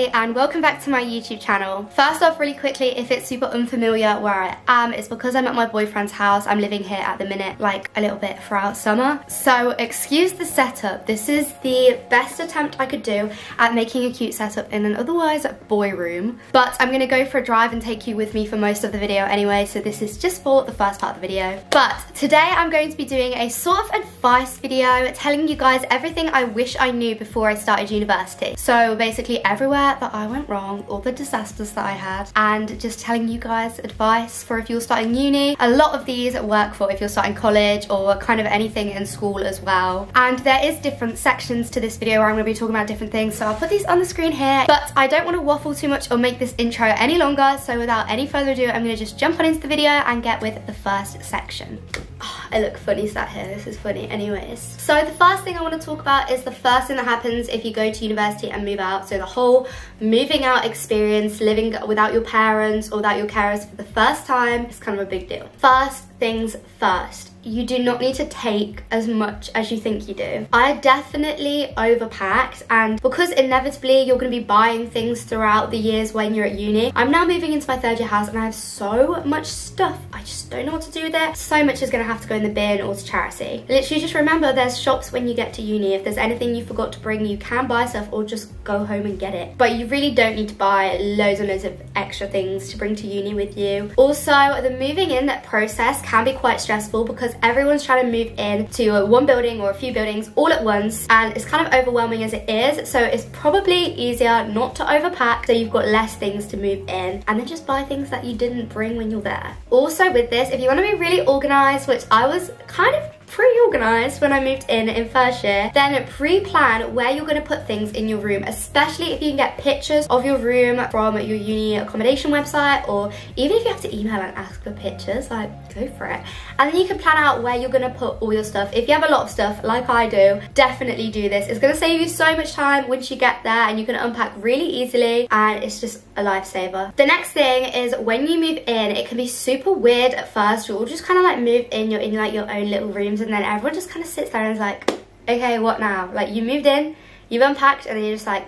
Ellie and welcome back to my YouTube channel. First off, really quickly, if it's super unfamiliar where I am, it's because I'm at my boyfriend's house. I'm living here at the minute, like a little bit throughout summer. So excuse the setup. This is the best attempt I could do at making a cute setup in an otherwise boy room. But I'm gonna go for a drive and take you with me for most of the video anyway, so this is just for the first part of the video. But today I'm going to be doing a sort of advice video telling you guys everything I wish I knew before I started university. So basically everywhere that I went wrong, all the disasters that I had, and just telling you guys advice for if you're starting uni. A lot of these work for if you're starting college or kind of anything in school as well. And there is different sections to this video where I'm going to be talking about different things, so I'll put these on the screen here. But I don't want to waffle too much or make this intro any longer, so without any further ado, I'm going to just jump on into the video and get with the first section. Oh, I look funny sat here, this is funny. Anyways, so the first thing I want to talk about is the first thing that happens if you go to university and move out. So the whole moving out experience, living without your parents or without your carers for the first time is kind of a big deal. First things first, you do not need to take as much as you think you do. I definitely overpacked, and because inevitably you're going to be buying things throughout the years when you're at uni. I'm now moving into my third year house and I have so much stuff. I just don't know what to do with it. So much is going to have to go in the bin or to charity. Literally just remember there's shops when you get to uni. If there's anything you forgot to bring, you can buy stuff or just go home and get it. But you really don't need to buy loads and loads of extra things to bring to uni with you. Also, the moving in process can be quite stressful because everyone's trying to move in to one building or a few buildings all at once, and it's kind of overwhelming as it is. So it's probably easier not to overpack so you've got less things to move in, and then just buy things that you didn't bring when you're there. Also with this, if you want to be really organized, which I was kind of pre-organized when I moved in first year, then pre-plan where you're going to put things in your room, especially if you can get pictures of your room from your uni accommodation website, or even if you have to email and ask for pictures, like, go for it. And then you can plan out where you're going to put all your stuff. If you have a lot of stuff like I do, definitely do this. It's going to save you so much time once you get there, and you can unpack really easily, and it's just a lifesaver. The next thing is when you move in, it can be super weird at first. You'll just kind of like move in, you're in like your own little rooms, and then everyone just kind of sits there and is like, okay, what now? Like, you moved in, you've unpacked, and then you're just like,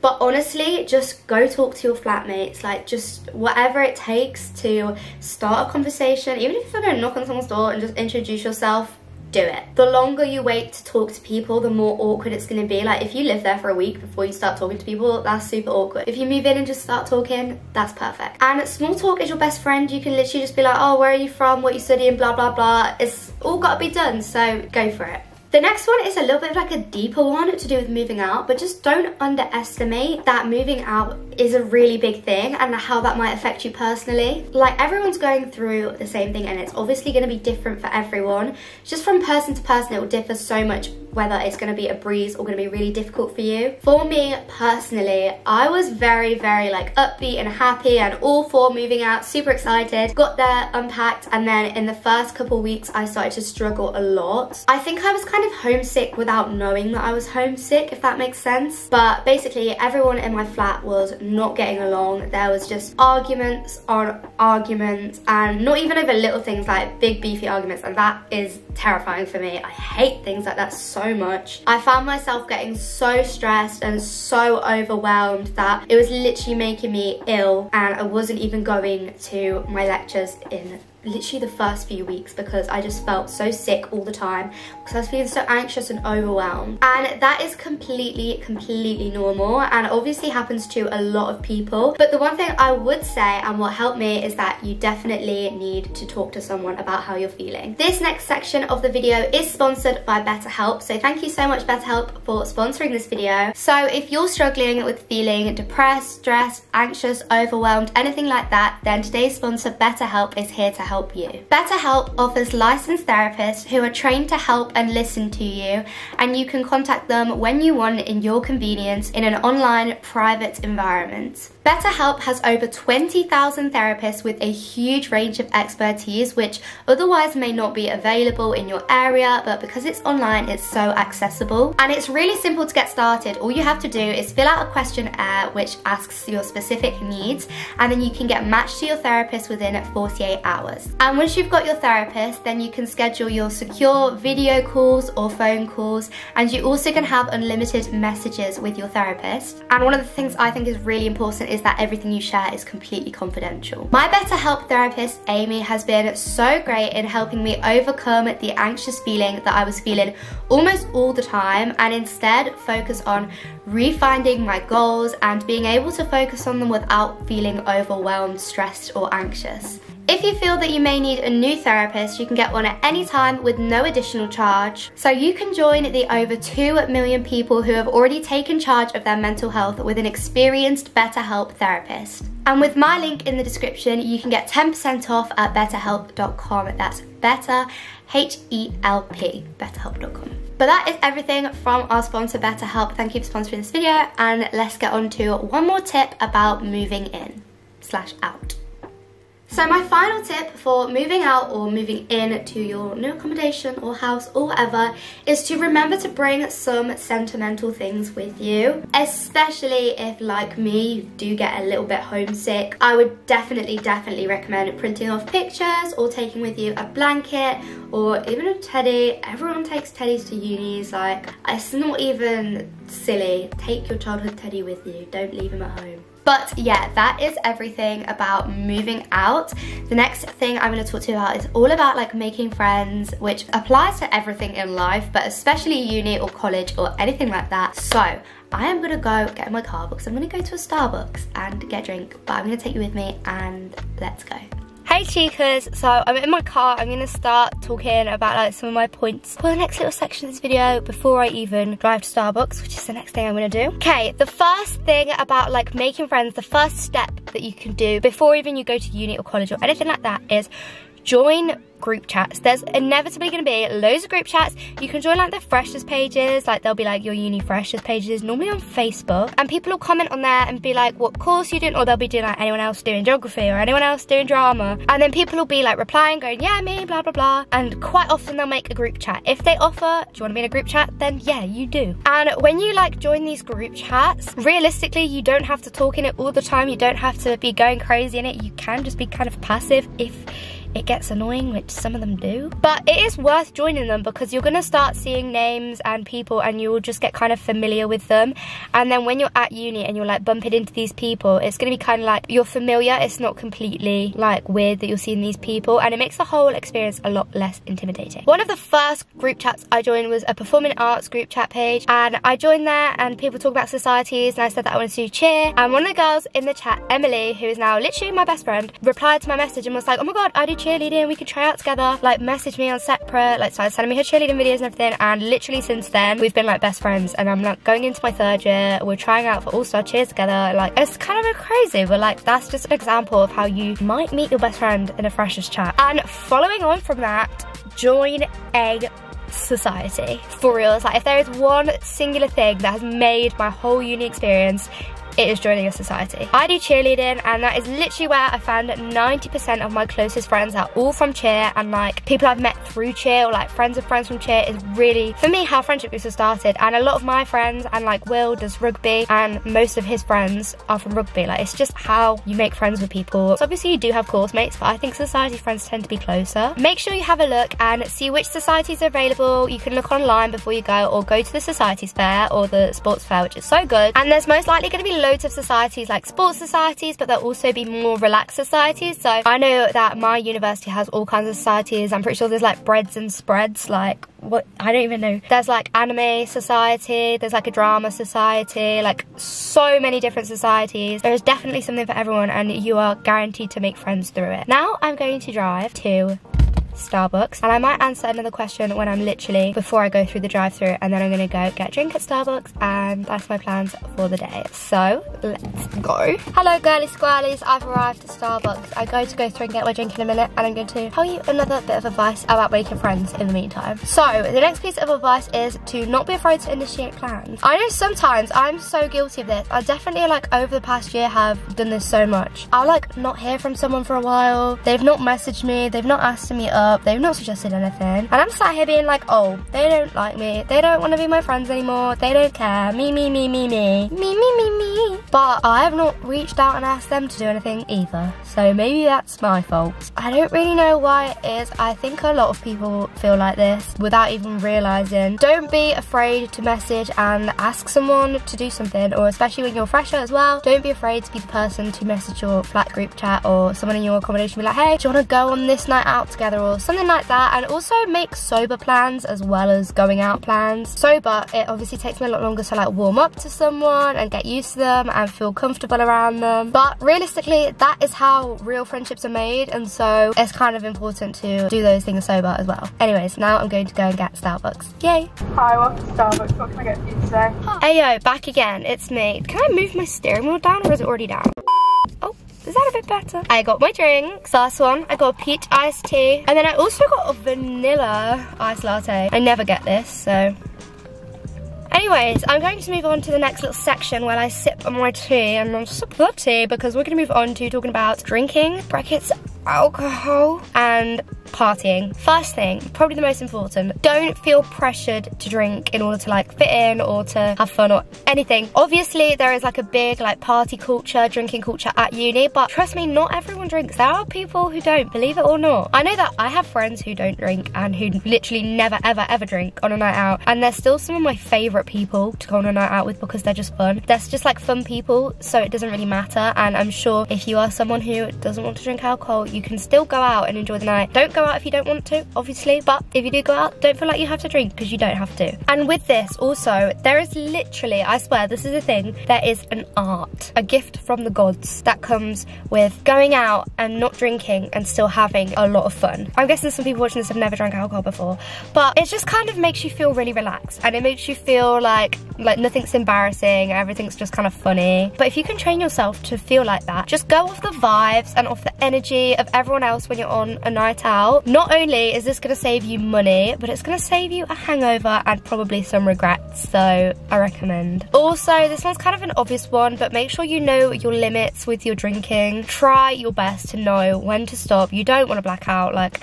but honestly, just go talk to your flatmates. Like, just whatever it takes to start a conversation, even if you're going to knock on someone's door and just introduce yourself, do it. The longer you wait to talk to people, the more awkward it's going to be. Like, if you live there for a week before you start talking to people, that's super awkward. If you move in and just start talking, that's perfect. And small talk is your best friend. You can literally just be like, oh, where are you from, what are you studying, blah blah blah. It's all got to be done, so go for it. The next one is a little bit of like a deeper one to do with moving out, but just don't underestimate that moving out is a really big thing and how that might affect you personally. Like, everyone's going through the same thing, and it's obviously going to be different for everyone. Just from person to person, it will differ so much whether it's going to be a breeze or going to be really difficult for you. For me personally, I was very like upbeat and happy and all for moving out, super excited, got there, unpacked, and then in the first couple weeks I started to struggle a lot. I think I was kind of homesick without knowing that I was homesick, if that makes sense. But basically everyone in my flat was not getting along. There was just arguments on arguments, and not even over little things, like big beefy arguments, and that is terrifying for me. I hate things like that so much. I found myself getting so stressed and so overwhelmed that it was literally making me ill, and I wasn't even going to my lectures in literally the first few weeks because I just felt so sick all the time because I was feeling so anxious and overwhelmed. And that is completely normal, and obviously happens to a lot of people. But the one thing I would say, and what helped me, is that you definitely need to talk to someone about how you're feeling. This next section of the video is sponsored by BetterHelp, so thank you so much BetterHelp for sponsoring this video. So if you're struggling with feeling depressed, stressed, anxious, overwhelmed, anything like that, then today's sponsor BetterHelp is here to help you. BetterHelp offers licensed therapists who are trained to help and listen to you, and you can contact them when you want in your convenience in an online private environment. BetterHelp has over 20,000 therapists with a huge range of expertise which otherwise may not be available in your area, but because it's online, it's so accessible. And it's really simple to get started. All you have to do is fill out a questionnaire which asks your specific needs, and then you can get matched to your therapist within 48 hours. hours. And once you've got your therapist, then you can schedule your secure video calls or phone calls, and you also can have unlimited messages with your therapist. And one of the things I think is really important is that everything you share is completely confidential. My BetterHelp therapist, Amy, has been so great in helping me overcome the anxious feeling that I was feeling almost all the time, and instead focus on refinding my goals and being able to focus on them without feeling overwhelmed, stressed or anxious. If you feel that you may need a new therapist, you can get one at any time with no additional charge. So you can join the over 2 million people who have already taken charge of their mental health with an experienced BetterHelp therapist. And with my link in the description, you can get 10% off at betterhelp.com. That's better, H-E-L-P, betterhelp.com. But that is everything from our sponsor BetterHelp. Thank you for sponsoring this video, and let's get on to one more tip about moving in/out. So my final tip for moving out or moving in to your new accommodation or house or whatever is to remember to bring some sentimental things with you, especially if, like me, you do get a little bit homesick. I would definitely recommend printing off pictures or taking with you a blanket or even a teddy. Everyone takes teddies to unis, like, it's not even silly. Take your childhood teddy with you, don't leave him at home. But yeah, that is everything about moving out. The next thing I'm going to talk to you about is all about like making friends, which applies to everything in life, but especially uni or college or anything like that. So I am going to go get in my car because I'm going to go to a Starbucks and get a drink, but I'm going to take you with me and let's go. Hey chicas, so I'm in my car. I'm going to start talking about like some of my points for the next little section of this video before I even drive to Starbucks, which is the next thing I'm going to do. Okay, the first thing about like making friends, the first step that you can do before even you go to uni or college or anything like that is join group chats. There's inevitably going to be loads of group chats. You can join like the freshers pages, like there'll be like your uni freshers pages normally on Facebook, and people will comment on there and be like what course you doing, or they'll be doing like anyone else doing geography or anyone else doing drama, and then people will be like replying going yeah me blah blah blah, and quite often they'll make a group chat. If they offer do you want to be in a group chat, then yeah you do. And when you like join these group chats, realistically you don't have to talk in it all the time, you don't have to be going crazy in it, you can just be kind of passive if it gets annoying, which some of them do. But it is worth joining them because you're going to start seeing names and people and you will just get kind of familiar with them. And then when you're at uni and you're like bumping into these people, it's going to be kind of like you're familiar. It's not completely like weird that you're seeing these people, and it makes the whole experience a lot less intimidating. One of the first group chats I joined was a performing arts group chat page, and I joined there and people talk about societies, and I said that I wanted to do cheer, and one of the girls in the chat, Emily, who is now literally my best friend, replied to my message and was like, oh my god, I do cheerleading, we could try out together, like message me on separate, like started sending me her cheerleading videos and everything, and literally since then we've been like best friends, and I'm like going into my 3rd year, we're trying out for all-star cheers together. Like it's kind of a bit crazy, but like that's just an example of how you might meet your best friend in a freshers chat. And following on from that, join a society. For real, it's like if there is one singular thing that has made my whole uni experience, it is joining a society. I do cheerleading, and that is literally where I found 90% of my closest friends are all from cheer, and like people I've met through cheer or like friends of friends from cheer is really, for me, how friendship groups have started. And a lot of my friends, and like Will does rugby, and most of his friends are from rugby. Like it's just how you make friends with people. So obviously you do have course mates, but I think society friends tend to be closer. Make sure you have a look and see which societies are available. You can look online before you go, or go to the societies fair or the sports fair, which is so good. And there's most likely going to be loads of societies like sports societies, but there'll also be more relaxed societies. So I know that my university has all kinds of societies. I'm pretty sure there's like breads and spreads, like what, I don't even know. There's like anime society, there's like a drama society, like so many different societies. There is definitely something for everyone, and you are guaranteed to make friends through it. Now I'm going to drive to Starbucks, and I might answer another question when I'm literally before I go through the drive-through, and then I'm gonna go get a drink at Starbucks, and that's my plans for the day. So let's go. Hello girly squirrelies, I've arrived at Starbucks. I go through and get my drink in a minute, and I'm going to tell you another bit of advice about making friends in the meantime. So the next piece of advice is to not be afraid to initiate plans. I know sometimes I'm so guilty of this. I definitely like over the past year have done this so much. I'll like not hear from someone for a while, they've not messaged me, they've not asked to meet up, up, they've not suggested anything, and I'm sat here being like, oh, they don't like me, they don't want to be my friends anymore, they don't care, me. But I have not reached out and asked them to do anything either, so maybe that's my fault. I don't really know why it is. I think a lot of people feel like this without even realising. Don't be afraid to message and ask someone to do something, or especially when you're fresher as well, don't be afraid to be the person to message your flat group chat or someone in your accommodation, be like, hey, do you want to go on this night out together or something like that. And also make sober plans as well as going out plans. Sober, it obviously takes me a lot longer to like warm up to someone and get used to them and feel comfortable around them, but realistically that is how real friendships are made, and so it's kind of important to do those things sober as well. Anyways, now I'm going to go and get Starbucks. Yay! Hi, welcome to Starbucks. What can I get for you today? Heyo, back again, it's me. Can I move my steering wheel down, or is it already down? Oh, is that a bit better? I got my drinks. Last one, I got a peach iced tea, and then I also got a vanilla iced latte. I never get this, so. Anyways, I'm going to move on to the next little section where I sip on my tea, and I'm sip the tea because we're going to move on to talking about drinking, brackets, alcohol, and partying. First thing, probably the most important, don't feel pressured to drink in order to like fit in or to have fun or anything. Obviously there is like a big like party culture, drinking culture at uni, but trust me, not everyone drinks. There are people who don't, believe it or not. I know that I have friends who don't drink and who literally never ever drink on a night out, and they're still some of my favourite people to go on a night out with because they're just fun. They're just like fun people, so it doesn't really matter. And I'm sure if you are someone who doesn't want to drink alcohol, you can still go out and enjoy the night. Don't go out if you don't want to, obviously, but if you do go out, don't feel like you have to drink because you don't have to. And with this also, there is literally, I swear this is a thing, there is an art, a gift from the gods that comes with going out and not drinking and still having a lot of fun. I'm guessing some people watching this have never drank alcohol before, but it just kind of makes you feel really relaxed, and it makes you feel like nothing's embarrassing, everything's just kind of funny. But if you can train yourself to feel like that, just go off the vibes and off the energy of everyone else when you're on a night out. Not only is this going to save you money, but it's going to save you a hangover and probably some regrets, so I recommend. Also, this one's kind of an obvious one, but make sure you know your limits with your drinking. Try your best to know when to stop. You don't want to black out, like,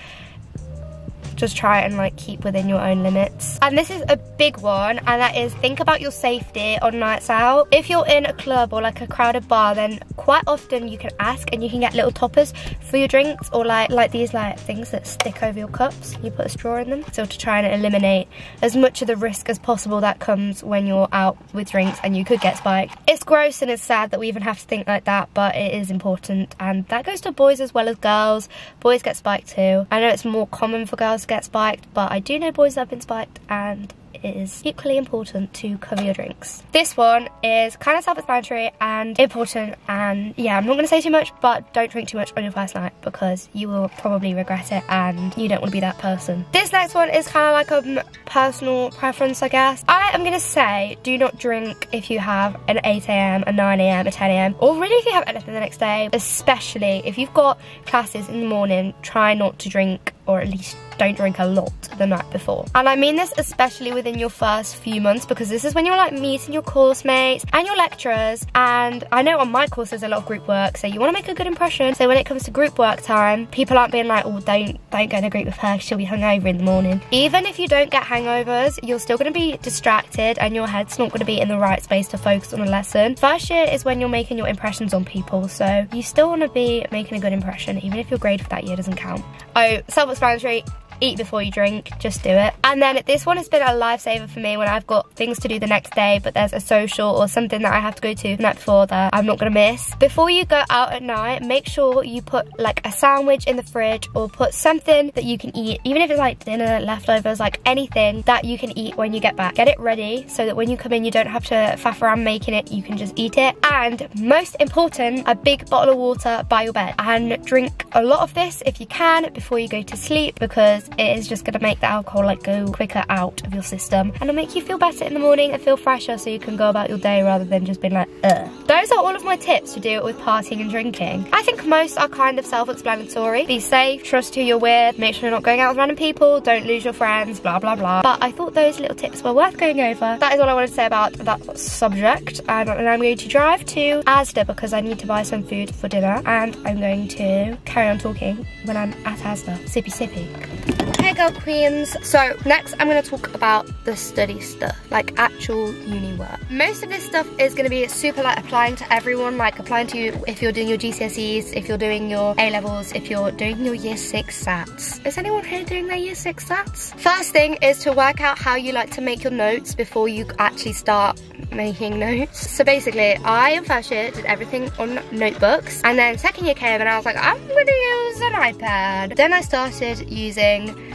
just try and like keep within your own limits. And this is a big one, and that is think about your safety on nights out. If you're in a club or like a crowded bar, then quite often you can ask and you can get little toppers for your drinks, or like these like things that stick over your cups. You put a straw in them, so to try and eliminate as much of the risk as possible that comes when you're out with drinks and you could get spiked. It's gross and it's sad that we even have to think like that, but it is important, and that goes to boys as well as girls. Boys get spiked too. I know it's more common for girls to get spiked, but I do know boys that have been spiked, and it is equally important to cover your drinks. This one is kind of self-explanatory and important, and yeah, I'm not going to say too much, but don't drink too much on your first night because you will probably regret it and you don't want to be that person. This next one is kind of like a personal preference, I guess. I am going to say do not drink if you have an 8 AM, a 9 AM, a 10 AM, or really if you have anything the next day, especially if you've got classes in the morning. Try not to drink, or at least don't drink a lot the night before. And I mean this especially within your first few months, because this is when you're like meeting your course mates and your lecturers. And I know on my course there's a lot of group work, so you want to make a good impression. So when it comes to group work time, people aren't being like, oh, don't go in a group with her, she'll be hungover in the morning. Even if you don't get hangovers, you're still going to be distracted and your head's not going to be in the right space to focus on a lesson. First year is when you're making your impressions on people, so you still want to be making a good impression, even if your grade for that year doesn't count. Oh, self-explanatory. Eat before you drink, just do it. And then this one has been a lifesaver for me when I've got things to do the next day, but there's a social or something that I have to go to the night before that I'm not gonna miss. Before you go out at night, make sure you put like a sandwich in the fridge, or put something that you can eat, even if it's like dinner, leftovers, like anything that you can eat when you get back. Get it ready so that when you come in, you don't have to faff around making it, you can just eat it. And most important, a big bottle of water by your bed, and drink a lot of this if you can before you go to sleep, because it is just going to make the alcohol like go quicker out of your system, and it'll make you feel better in the morning and feel fresher, so you can go about your day rather than just being like, ugh. Those are all of my tips to do with partying and drinking. I think most are kind of self-explanatory. Be safe, trust who you're with, make sure you're not going out with random people, don't lose your friends, blah blah blah. But I thought those little tips were worth going over. That is all I wanted to say about that subject, and I'm going to drive to Asda because I need to buy some food for dinner, and I'm going to carry on talking when I'm at Asda. Sippy sippy. girl queens. So next I'm going to talk about the study stuff, like actual uni work. Most of this stuff is going to be super like applying to everyone, like applying to you if you're doing your GCSEs, if you're doing your A-levels, if you're doing your year 6 SATs. Is anyone here doing their year 6 SATs? First thing is to work out how you like to make your notes before you actually start making notes. So basically, I in first year did everything on notebooks, and then second year came and I was like, I'm gonna use an iPad. Then I started using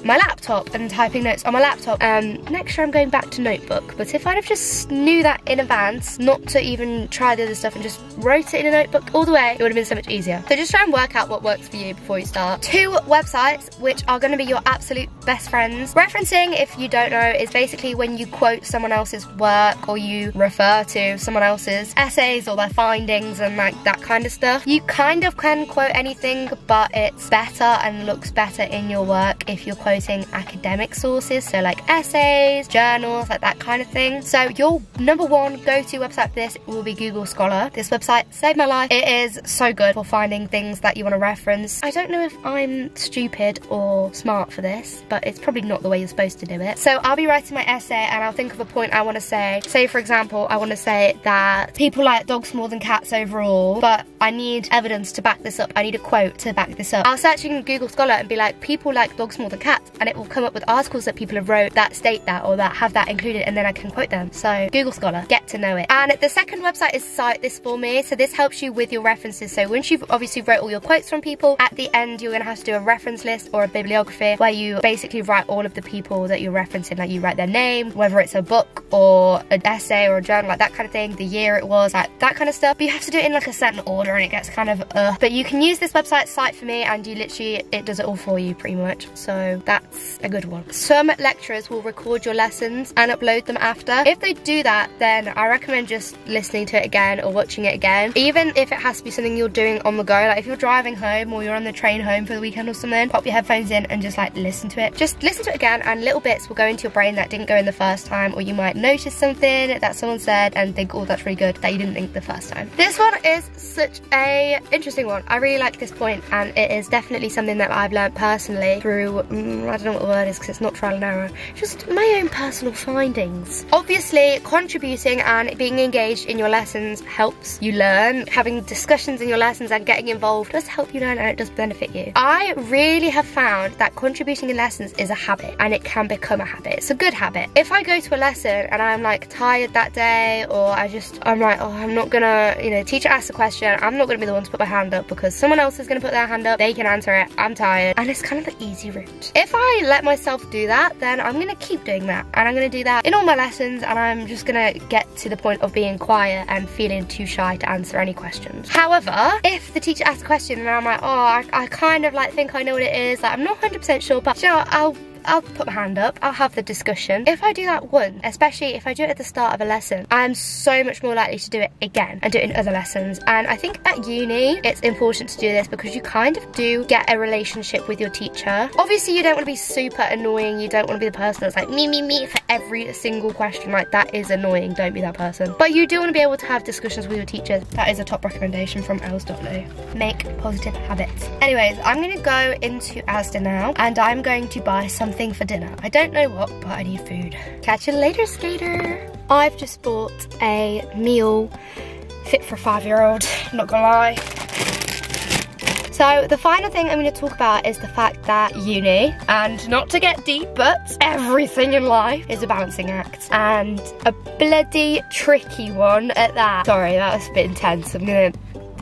my laptop and typing notes on my laptop. Next year I'm going back to notebook, but if I'd have just knew that in advance, not to even try the other stuff and just wrote it in a notebook all the way, it would have been so much easier. So just try and work out what works for you before you start. 2 websites which are going to be your absolute best friends. Referencing, if you don't know, is basically when you quote someone else's work or you refer to someone else's essays or their findings and like that kind of stuff. You kind of can quote anything, but it's better and looks better in your work if you're quoting academic sources, so like essays, journals, like that kind of thing. So your number 1 go-to website for this will be Google Scholar. This website saved my life. It is so good for finding things that you want to reference. I don't know if I'm stupid or smart for this, but it's probably not the way you're supposed to do it. So I'll be writing my essay and I'll think of a point I want to say. Say for example, I want to say that people like dogs more than cats overall, but I need evidence to back this up. I need a quote to back this up. I'll search in Google Scholar and be like, people like dogs more than cats, and it will come up with articles that people have wrote that state that or that have that included, and then I can quote them. So Google Scholar, get to know it. And the second website is Cite This For Me. So this helps you with your references. So once you've obviously wrote all your quotes from people, at the end you're going to have to do a reference list or a bibliography where you basically write all of the people that you're referencing, like you write their name, whether it's a book or an essay or a journal, like that kind of thing, the year it was, like that kind of stuff. But you have to do it in like a certain order and it gets kind of but you can use this website Cite For Me and you literally, it does it all for you pretty much. So that's a good one. Some lecturers will record your lessons and upload them after. If they do that, then I recommend just listening to it again or watching it again, even if it has to be something you're doing on the go. Like if you're driving home or you're on the train home for the weekend or something, pop your headphones in and just like listen to it. Just listen to it again, and little bits will go into your brain that didn't go in the first time, or you might notice something that someone said and think, oh, that's really good, that you didn't think the first time. This one is such a interesting one. I really like this point, and it is definitely something that I've learned personally through, I don't know what the word is because it's not trial and error, just my own personal findings. Obviously, contributing and being engaged in your lessons helps you learn. Having discussions in your lessons and getting involved does help you learn, and it does benefit you. I really have found that contributing in lessons is a habit, and it can become a habit. It's a good habit. If I go to a lesson and I'm like tired that day, or I'm like, oh, I'm not gonna, you know, teacher asks a question, I'm not gonna be the one to put my hand up because someone else is gonna put their hand up, they can answer it, I'm tired, and it's kind of the easy route. If I let myself do that, then I'm gonna keep doing that, and I'm gonna do that in all my lessons, and I'm just gonna get to the point of being quiet and feeling too shy to answer any questions. However, if the teacher asks a question and I'm like, oh, I kind of like think I know what it is, like I'm not 100% sure, but you know, I'll put my hand up, I'll have the discussion. If I do that once, especially if I do it at the start of a lesson, I'm so much more likely to do it again and do it in other lessons. And I think at uni, it's important to do this because you kind of do get a relationship with your teacher. Obviously, you don't want to be super annoying. You don't want to be the person that's like, me for every single question. Like, that is annoying. Don't be that person. But you do want to be able to have discussions with your teachers. That is a top recommendation from Ellz.no. Make positive habits. Anyways, I'm going to go into Asda now, and I'm going to buy something for dinner. I don't know what, but I need food. Catch you later, skater. I've just bought a meal fit for a 5-year-old, not gonna lie. So the final thing I'm going to talk about is the fact that uni, and not to get deep, but everything in life is a balancing act, and a bloody tricky one at that. Sorry, that was a bit intense. I'm gonna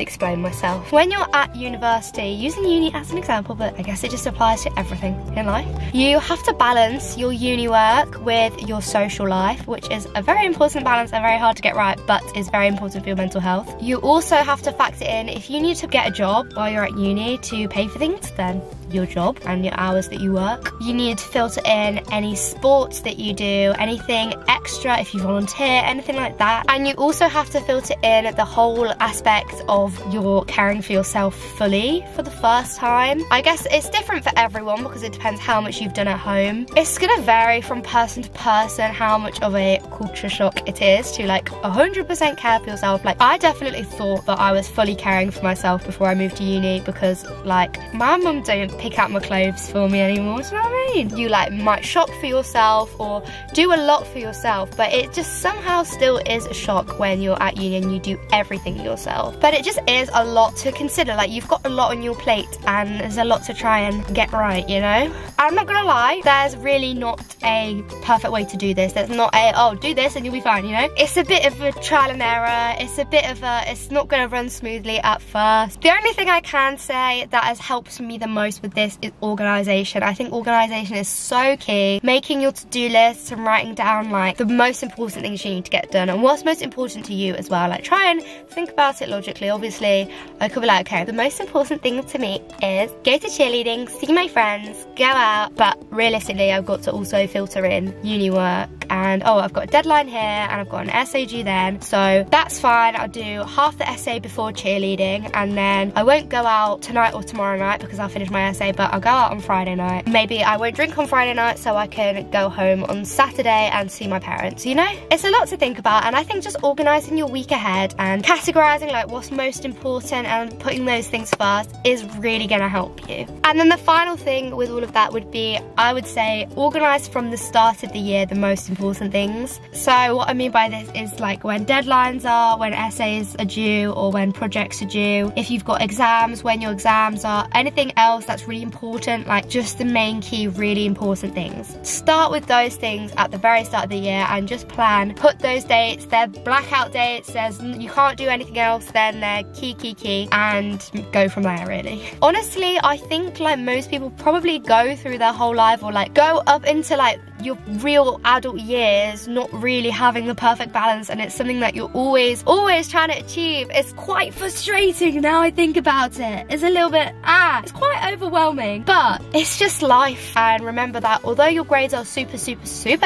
explain myself. When you're at university, using uni as an example, but I guess it just applies to everything in life, you have to balance your uni work with your social life, which is a very important balance and very hard to get right, but is very important for your mental health. You also have to factor in, if you need to get a job while you're at uni to pay for things, then your job and your hours that you work. You need to filter in any sports that you do, anything extra if you volunteer, anything like that. And you also have to filter in the whole aspect of of you're caring for yourself fully for the first time. I guess it's different for everyone because it depends how much you've done at home. It's gonna vary from person to person how much of a culture shock it is to like 100% care for yourself. Like, I definitely thought that I was fully caring for myself before I moved to uni because like my mum don't pick out my clothes for me anymore, do you know what I mean? You like might shop for yourself or do a lot for yourself, but it just somehow still is a shock when you're at uni and you do everything yourself. But it just is a lot to consider. Like, you've got a lot on your plate and there's a lot to try and get right, you know? I'm not gonna lie, there's really not a perfect way to do this. There's not a, oh, do this and you'll be fine, you know? It's a bit of a trial and error. It's not gonna run smoothly at first. The only thing I can say that has helped me the most with this is organisation. I think organisation is so key. Making your to-do lists and writing down like the most important things you need to get done and what's most important to you as well. Like, try and think about it logically. Obviously, I could be like, okay, the most important thing to me is go to cheerleading, see my friends, go out. But realistically, I've got to also filter in uni work and, oh, I've got a deadline here and I've got an essay due then. So that's fine. I'll do half the essay before cheerleading and then I won't go out tonight or tomorrow night because I'll finish my essay, but I'll go out on Friday night. Maybe I won't drink on Friday night so I can go home on Saturday and see my parents, you know? It's a lot to think about, and I think just organising your week ahead and categorising like what's most important and putting those things first is really gonna help you. And then the final thing with all of that would be, I would say, organise from the start of the year the most important things. So what I mean by this is like when deadlines are, when essays are due, or when projects are due, if you've got exams, when your exams are, anything else that's really important, like just the main key really important things. Start with those things at the very start of the year and just plan. Put those dates, they're blackout dates, you can't do anything else, then they're key, and go from there really. Honestly, I think like most people probably go through their whole life or like go up into like your real adult years not really having the perfect balance, and it's something that you're always trying to achieve. It's quite frustrating now I think about it. It's a little bit, it's quite overwhelming, but it's just life. And remember that although your grades are super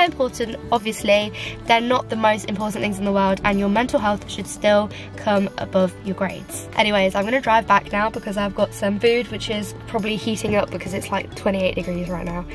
important, obviously they're not the most important things in the world, and your mental health should still come above your grades. Anyways, I'm gonna drive back now because I've got some food which is probably heating up because it's like 28 degrees right now.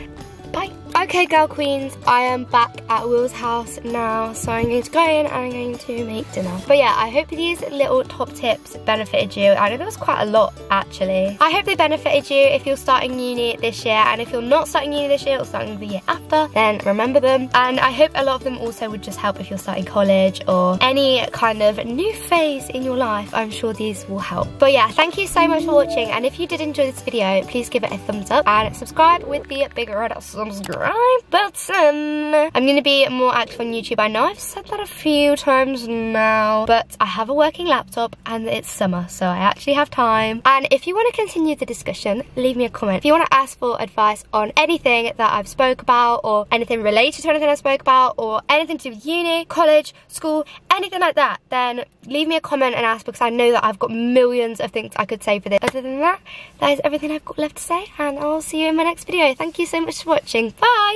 Bye. Okay, girl queens, I am back at Will's house now, so I'm going to go in and I'm going to make dinner. But yeah, I hope these little top tips benefited you. I know there was quite a lot actually. I hope they benefited you if you're starting uni this year, and if you're not starting uni this year or starting the year after, then remember them. And I hope a lot of them also would just help if you're starting college or any kind of new phase in your life. I'm sure these will help. But yeah, thank you so much for watching, and if you did enjoy this video, please give it a thumbs up and subscribe with the big red subscribe button. I'm going to be more active on YouTube. I know I've said that a few times now, but I have a working laptop and it's summer, so I actually have time. And if you want to continue the discussion, leave me a comment. If you want to ask for advice on anything that I've spoke about, or anything related to anything I spoke about, or anything to do with uni, college, school, anything like that, then leave me a comment and ask, because I know that I've got millions of things I could say for this. Other than that, that is everything I've got left to say, and I'll see you in my next video. Thank you so much for watching. Bye!